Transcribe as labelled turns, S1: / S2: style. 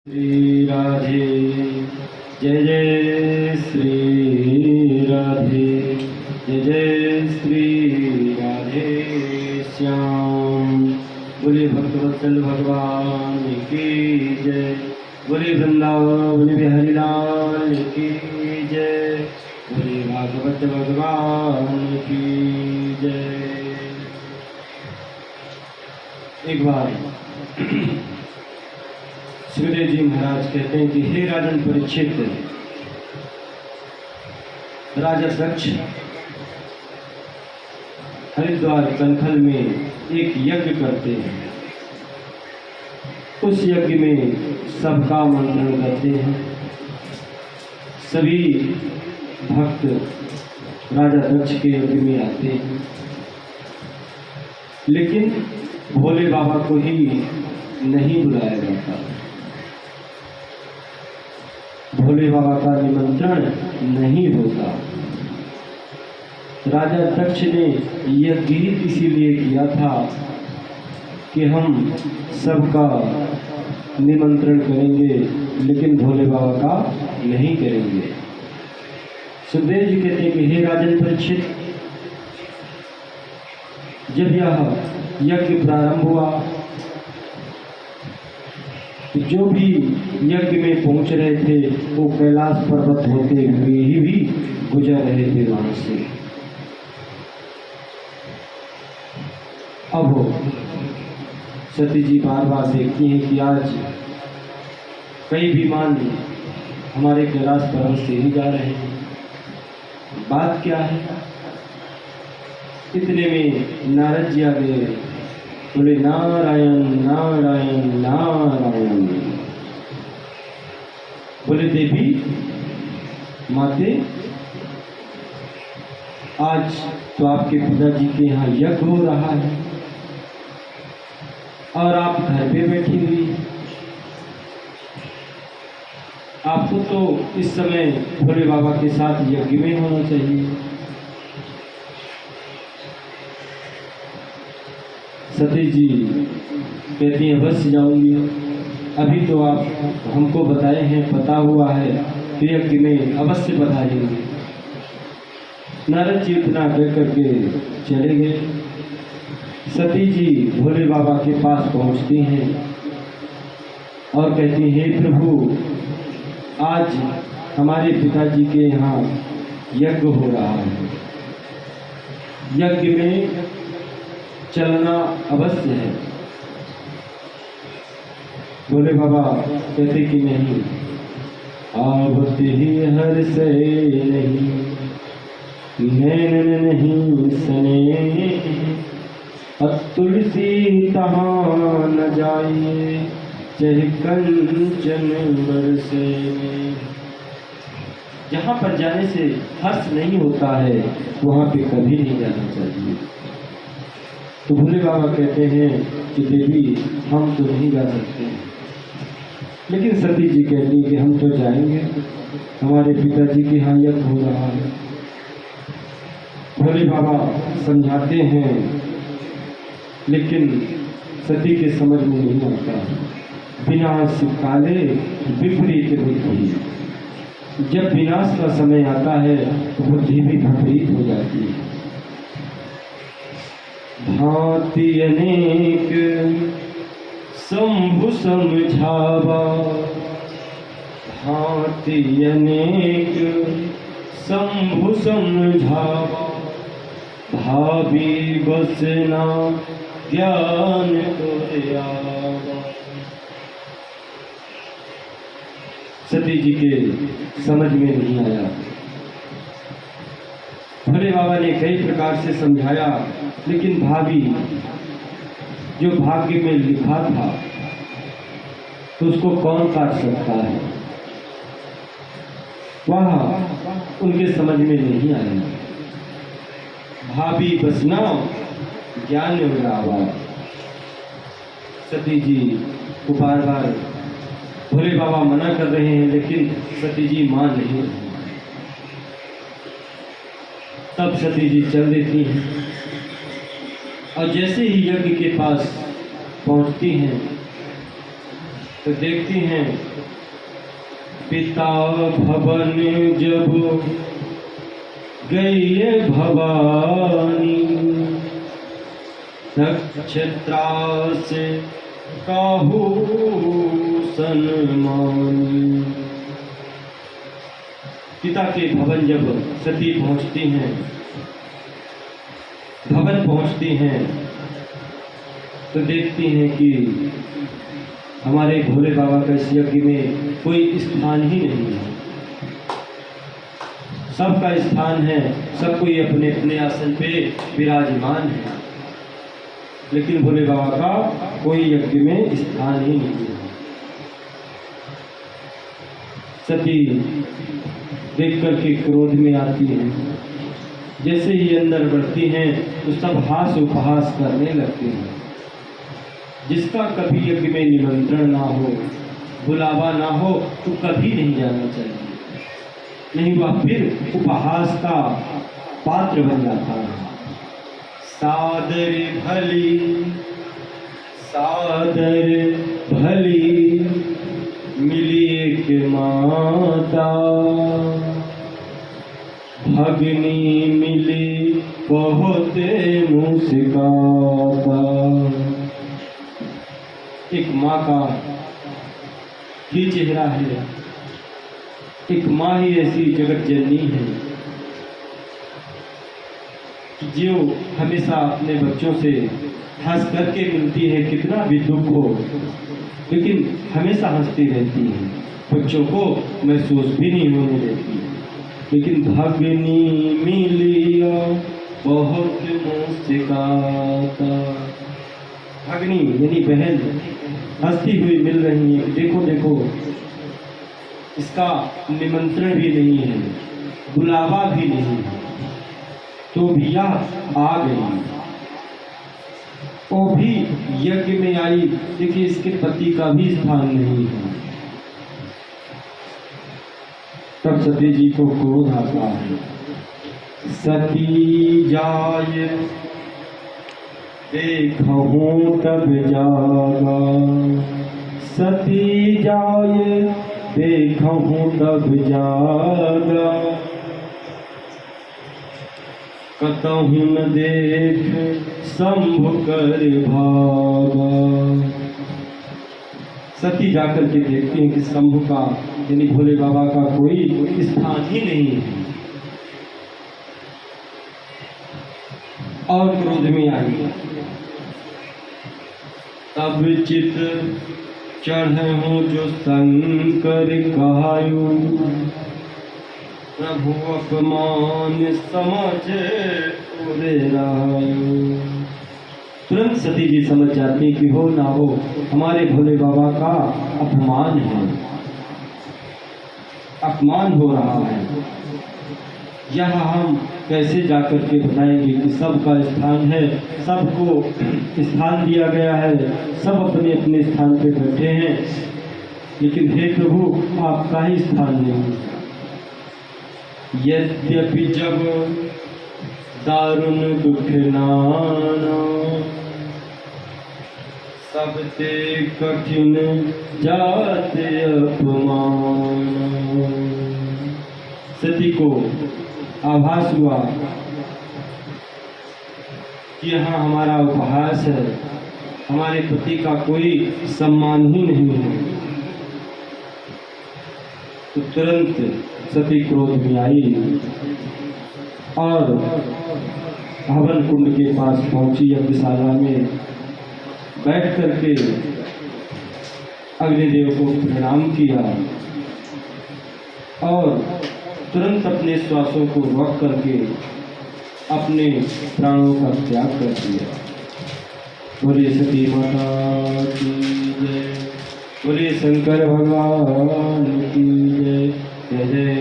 S1: श्री राधे जय जय श्री राधे जय जय श्री राधे श्याम। बोले भक्तवत्सल भगवान की जय। बोले वृंदावन बिहारी लाल की जय। बोले भागवत भगवान की जय। एक बार सुखदेव जी महाराज कहते हैं कि हे राजन परीक्षित, राजा दक्ष हरिद्वार कंखल में एक यज्ञ करते हैं। उस यज्ञ में सबका आमंत्रण करते हैं। सभी भक्त राजा दक्ष के यज्ञ में आते हैं, लेकिन भोले बाबा को ही नहीं बुलाया जाता। भोले बाबा का निमंत्रण नहीं होता। राजा दक्ष ने यह गीत इसीलिए किया था कि हम सबका निमंत्रण करेंगे, लेकिन भोले बाबा का नहीं करेंगे। सुखदेव जी कहते हैं कि हे राजन परीक्षित, जब यह यज्ञ प्रारंभ हुआ तो जो भी यज्ञ में पहुंच रहे थे वो कैलाश पर्वत होते हुए ही भी गुजर रहे थे वहां से। अब सती जी बार बार देखती हैं कि आज कई विमान हमारे कैलाश पर्वत से ही जा रहे हैं, बात क्या है। इतने में नारद जी आ गए। बोले नारायण नारायण नारायण। बोले देवी माते, आज तो आपके पिताजी के यहाँ यज्ञ हो रहा है और आप घर पे बैठी हुई। आपको तो इस समय भोले बाबा के साथ यज्ञ में होना चाहिए। सती जी कहती हैं अवश्य जाऊंगी। अभी तो आप हमको बताए हैं, पता हुआ है, तो यज्ञ में अवश्य बताएंगे। नारद जी इतना कह करके चले गए। सती जी भोले बाबा के पास पहुंचती हैं और कहती हैं, हे प्रभु, आज हमारे पिताजी के यहाँ यज्ञ हो रहा है, यज्ञ में चलना अवश्य है। भोले बाबा कहते कि नहीं, आवत ही हर से नहीं, नैन नहीं सने, तुलसी तहाँ न जाइए, चाहे कंचन बरसे। जहाँ पर जाने से हर्ष नहीं होता है वहाँ पे कभी नहीं जाना चाहिए। तो भोले बाबा कहते हैं कि देवी हम तो नहीं जा सकते, लेकिन सती जी कहती है कि हम तो जाएंगे, हमारे पिताजी के यहाँ यज्ञ हो रहा है। भोले बाबा समझाते हैं, लेकिन सती के समझ में नहीं आता। विनाश काले विपरीत बुद्धि। जब विनाश का समय आता है तो बुद्धि भी विपरीत हो जाती है। भांति अनेक शंभु समझावा, भांति अनेक शंभु समझावा, भावी बसना ज्ञान को आवा। सती जी के समझ में नहीं आया। भोले बाबा ने कई प्रकार से समझाया, लेकिन भाभी जो भाग्य में लिखा था तो उसको कौन काट सकता है, वह उनके समझ में नहीं आया। भाभी बसना ज्ञान उड़ावा। सती जी को बार बार भोले बाबा मना कर रहे हैं, लेकिन सती जी मान नहीं रही। तब सती जी चल देती हैं और जैसे ही यज्ञ के पास पहुंचती हैं तो देखती हैं पिता भवन जब गई भवानी, नक्षत्रा से काहू सन्मानी। पिता के भवन जब सती पहुंचती हैं, भवन पहुंचती हैं, तो देखती हैं कि हमारे भोले बाबा का इस यज्ञ में कोई स्थान ही नहीं है। सबका स्थान है, सब कोई अपने अपने आसन पे विराजमान है, लेकिन भोले बाबा का कोई यज्ञ में स्थान ही नहीं है। सती देख करके क्रोध में आती है। जैसे ही अंदर बढ़ती हैं तो सब हास उपहास करने लगते हैं। जिसका कभी यज्ञ में निमंत्रण ना हो, बुलावा ना हो, तो कभी नहीं जाना चाहिए, नहीं वह फिर उपहास का पात्र बन जाता है। सादर भली मिली एक माता, भगनी मिली बहुत मुस्काता। एक माँ का ही चेहरा है, एक माँ ही ऐसी जगत जननी है कि जो हमेशा अपने बच्चों से हंस करके मिलती है, कितना भी दुख हो लेकिन हमेशा हंसती रहती है, बच्चों को महसूस भी नहीं होने देती। लेकिन भगनी मिलिया बहुत मुस्काता, भगनी यानी बहन हंसती हुई मिल रही है। देखो देखो, इसका निमंत्रण भी नहीं है, बुलावा भी नहीं है, तो भैया आ गई। वो भी यज्ञ में आई, देखिए इसके पति का भी स्थान नहीं है। तब सती जी को क्रोध आता है। सती जाय देखूं तब जागा, सती जाय देखूं तब जागा, कतहु न देख शंभु कर भागा। सती जाकर के देखती हैं कि शंभु का यानी भोले बाबा का कोई स्थान ही नहीं है, और क्रोध में आई। तब चित चढ़े हूँ जो शंकर कहायु, प्रभु अपमान समझ उरे रायु। तुरंत सती जी समझ जाती कि हो ना हो हमारे भोले बाबा का अपमान है, अपमान हो रहा है। यह हम कैसे जाकर के बताएंगे कि सबका स्थान है, सबको स्थान दिया गया है, सब अपने अपने स्थान पे बैठे हैं, लेकिन हे प्रभु आपका ही स्थान नहीं। यद्यपि जब दारुण दुख नाना, सबते कठिन जाते अपमान। सती को आभास हुआ कि यहाँ हमारा उपहास है, हमारे पति का कोई सम्मान ही नहीं है। तो तुरंत सती क्रोध में आई और हवन कुंड के पास पहुंची, यज्ञशाला में बैठ करके अग्निदेव को प्रणाम किया और तुरंत अपने श्वासों को रोक करके अपने प्राणों का त्याग कर दिया। बोले सती माता की जय, बोले शंकर भगवान की जय। जय जय